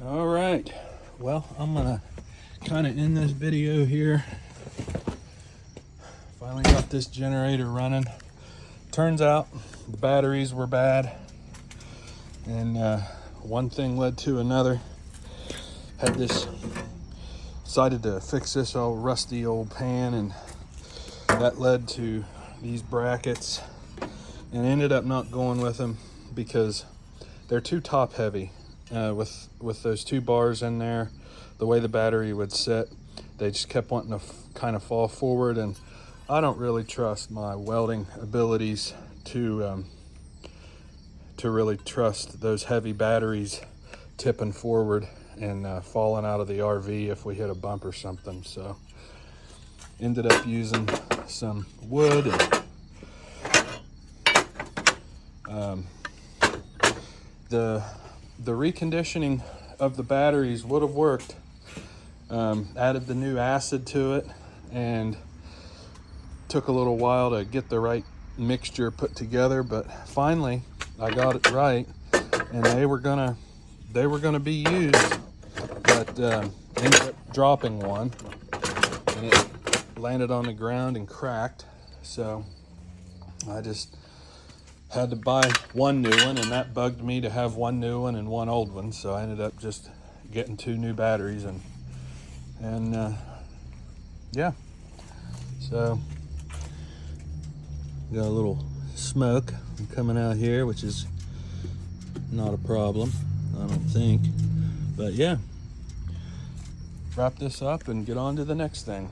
All right, well, I'm gonna kind of end this video here. Finally got this generator running. Turns out the batteries were bad, and one thing led to another. Had this, decided to fix this old rusty old pan, and that led to these brackets, and ended up not going with them because they're too top heavy. With those two bars in there, the way the battery would sit, they just kept wanting to kind of fall forward, and I don't really trust my welding abilities to really trust those heavy batteries tipping forward and falling out of the RV if we hit a bump or something. So ended up using some wood, and the reconditioning of the batteries would have worked. Added the new acid to it, and took a little while to get the right mixture put together, but finally I got it right, and they were gonna be used, but ended up dropping one, and it landed on the ground and cracked. So I just had to buy one new one, and that bugged me to have one new one and one old one. So I ended up just getting two new batteries, and yeah. So got a little smoke coming out here, which is not a problem, I don't think. But yeah, wrap this up and get on to the next thing.